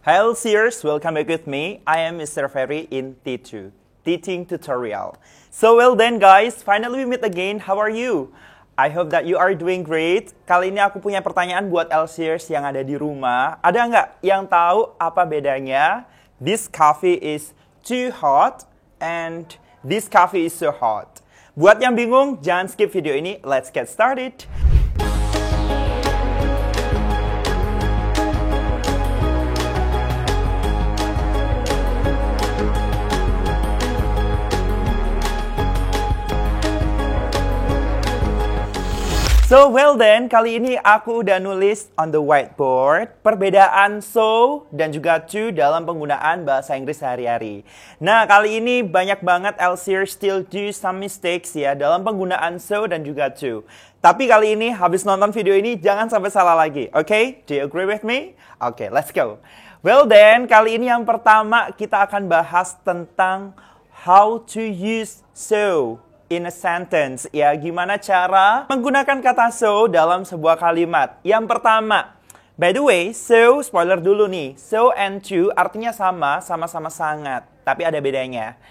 Hello Seers, welcome back with me. I am Mr. Ferry in T2, Teaching Tutorial. So well then guys, finally we meet again. How are you? I hope that you are doing great. Kali ini aku punya pertanyaan buat Seers yang ada di rumah. Ada nggak yang tahu apa bedanya? This coffee is too hot and this coffee is so hot. Buat yang bingung, jangan skip video ini. Let's get started. So well then, kali ini aku udah nulis on the whiteboard perbedaan so dan juga to dalam penggunaan bahasa Inggris sehari-hari. Nah, kali ini banyak banget Seers still do some mistakes ya dalam penggunaan so dan juga to. Tapi kali ini habis nonton video ini jangan sampai salah lagi, oke? Do you agree with me? Oke, let's go. Well then, kali ini yang pertama kita akan bahas tentang how to use so in a sentence, ya, gimana cara menggunakan kata so dalam sebuah kalimat. Yang pertama, by the way, so, spoiler dulu nih, so and to artinya sama-sama sangat, tapi ada bedanya.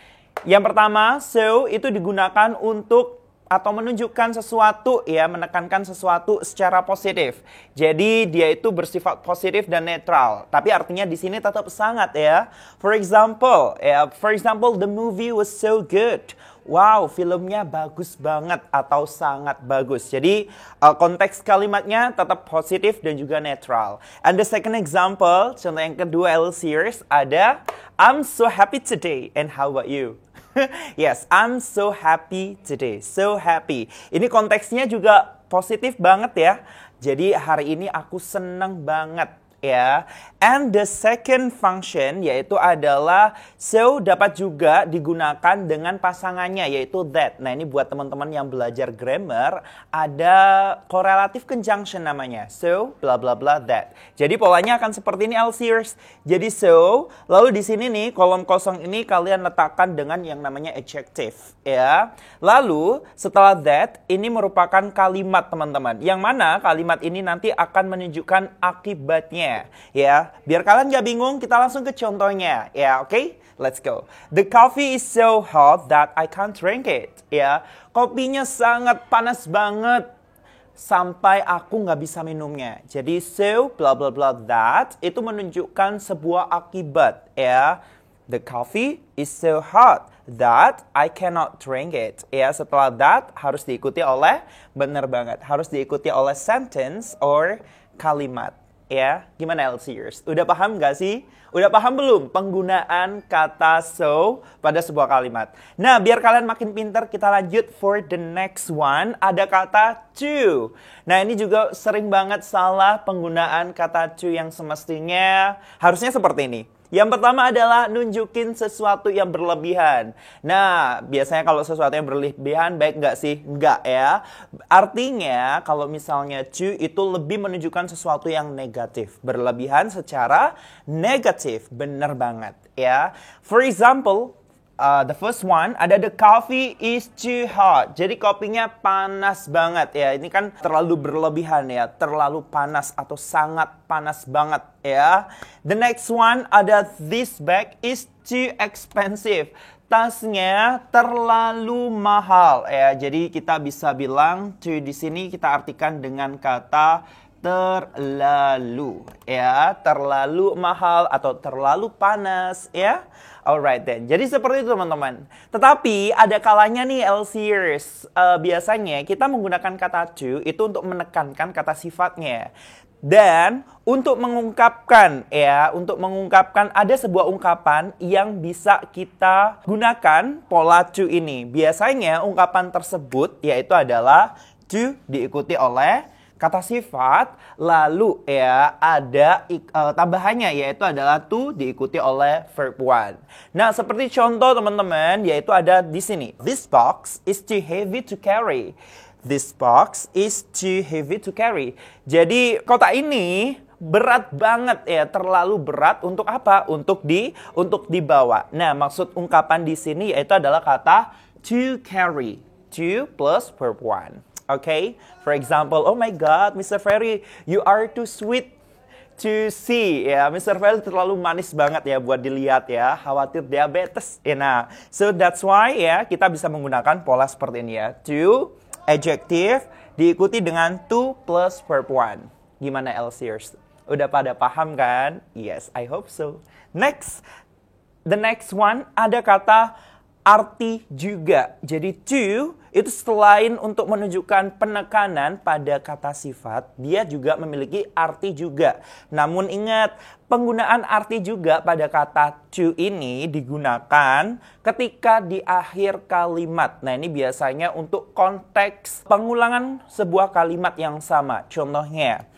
Yang pertama, so itu digunakan untuk atau menunjukkan sesuatu, ya, menekankan sesuatu secara positif. Jadi dia itu bersifat positif dan netral, tapi artinya di sini tetap sangat, ya. For example, the movie was so good. Wow, filmnya bagus banget atau sangat bagus. Jadi konteks kalimatnya tetap positif dan juga netral. And the second example, contoh yang kedua Seers ada I'm so happy today. And how about you? Yes, I'm so happy today. So happy. Ini konteksnya juga positif banget ya. Jadi hari ini aku seneng banget. Ya, and the second function yaitu adalah so dapat juga digunakan dengan pasangannya yaitu that. Nah, ini buat teman-teman yang belajar grammar ada correlative conjunction namanya. So bla bla bla that. Jadi polanya akan seperti ini Seers. Jadi so, lalu di sini nih kolom kosong ini kalian letakkan dengan yang namanya adjective ya. Lalu setelah that ini merupakan kalimat teman-teman. Yang mana kalimat ini nanti akan menunjukkan akibatnya. Ya, biar kalian gak bingung, kita langsung ke contohnya. Ya, oke? Let's go. The coffee is so hot that I can't drink it. Ya, kopinya sangat panas banget sampai aku nggak bisa minumnya. Jadi so blah blah blah that itu menunjukkan sebuah akibat. Ya, the coffee is so hot that I cannot drink it. Ya, setelah that harus diikuti oleh, bener banget, harus diikuti oleh sentence or kalimat. Ya, gimana Seers? Udah paham gak sih? Udah paham belum penggunaan kata so pada sebuah kalimat? Nah, biar kalian makin pintar, kita lanjut for the next one. Ada kata to. Nah, ini juga sering banget salah penggunaan kata to yang semestinya harusnya seperti ini. Yang pertama adalah nunjukin sesuatu yang berlebihan. Nah, biasanya kalau sesuatu yang berlebihan baik nggak sih? Nggak ya. Artinya kalau misalnya to itu lebih menunjukkan sesuatu yang negatif. Berlebihan secara negatif. Bener banget ya. For example, the first one ada the coffee is too hot. Jadi kopinya panas banget ya. Ini kan terlalu berlebihan ya. Terlalu panas atau sangat panas banget ya. The next one ada this bag is too expensive. Tasnya terlalu mahal ya. Jadi kita bisa bilang to di sini kita artikan dengan kata terlalu ya, terlalu mahal atau terlalu panas ya. Alright then. Jadi seperti itu teman-teman. Tetapi ada kalanya nih Seers. Biasanya kita menggunakan kata to itu untuk menekankan kata sifatnya. Dan untuk mengungkapkan ya, untuk mengungkapkan ada sebuah ungkapan yang bisa kita gunakan pola to ini. Biasanya ungkapan tersebut yaitu adalah to diikuti oleh kata sifat, lalu ya ada tambahannya yaitu adalah to diikuti oleh verb one. Nah, seperti contoh teman-teman yaitu ada di sini. This box is too heavy to carry. This box is too heavy to carry. Jadi kotak ini berat banget ya, terlalu berat untuk apa? Untuk dibawa. Nah, maksud ungkapan di sini yaitu adalah kata to carry. To plus verb one. Okay? For example, oh my God, Mr. Ferry, you are too sweet to see ya. Mr. Feli terlalu manis banget ya buat dilihat ya. Khawatir diabetes. Nah, so that's why ya kita bisa menggunakan pola seperti ini ya. To, adjective, diikuti dengan to plus verb one. Gimana LCers? Udah pada paham kan? Yes, I hope so. Next, the next one ada kata arti juga. Jadi to itu selain untuk menunjukkan penekanan pada kata sifat, dia juga memiliki arti juga. Namun ingat, penggunaan arti juga pada kata to ini digunakan ketika di akhir kalimat. Nah, ini biasanya untuk konteks pengulangan sebuah kalimat yang sama. Contohnya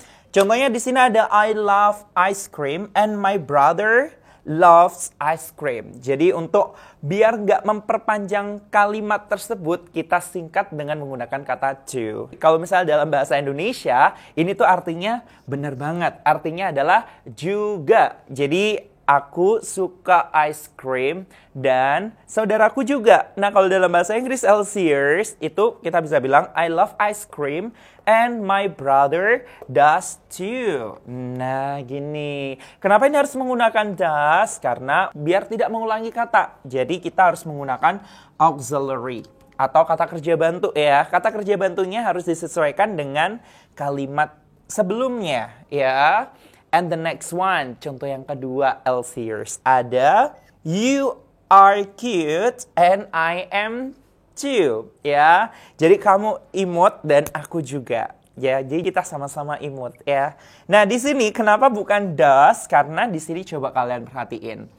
di sini ada I love ice cream and my brother loves ice cream. Jadi untuk biar nggak memperpanjang kalimat tersebut, kita singkat dengan menggunakan kata to. Kalau misalnya dalam bahasa Indonesia, ini tuh artinya benar banget. Artinya adalah juga. Jadi aku suka ice cream dan saudaraku juga. Nah, kalau dalam bahasa Inggris LCers itu kita bisa bilang I love ice cream and my brother does too. Nah, gini. Kenapa ini harus menggunakan does? Karena biar tidak mengulangi kata. Jadi kita harus menggunakan auxiliary atau kata kerja bantu ya. Kata kerja bantunya harus disesuaikan dengan kalimat sebelumnya ya. And the next one, contoh yang kedua, LCers, ada you are cute and I am too, ya. Jadi kamu imut dan aku juga, ya. Jadi kita sama-sama imut, ya. Nah, di sini kenapa bukan does? Karena di sini coba kalian perhatiin.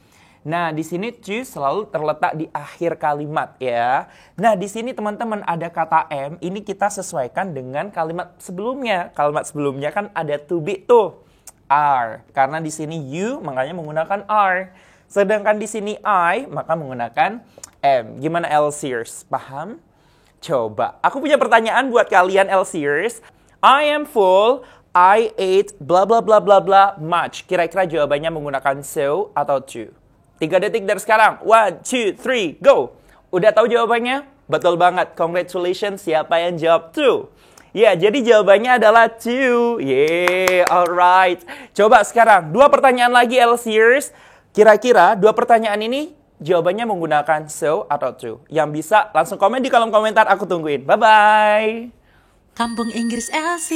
Nah, di sini to selalu terletak di akhir kalimat, ya. Nah, di sini teman-teman ada kata am, ini kita sesuaikan dengan kalimat sebelumnya. Kalimat sebelumnya kan ada to be tuh. Are, karena di sini you makanya menggunakan are. Sedangkan di sini I maka menggunakan am. Gimana LCers? Paham? Coba. Aku punya pertanyaan buat kalian LCers. I am full. I ate bla bla bla bla bla much. Kira-kira jawabannya menggunakan so atau to? 3 detik dari sekarang. 1, 2, 3, go. Udah tahu jawabannya? Betul banget. Congratulations. Siapa yang jawab to? Ya, jadi jawabannya adalah to. Yeah, alright. Coba sekarang, 2 pertanyaan lagi LCers. Kira-kira 2 pertanyaan ini jawabannya menggunakan so atau to? Yang bisa langsung komen di kolom komentar, aku tungguin. Bye-bye. Kampung Inggris LC.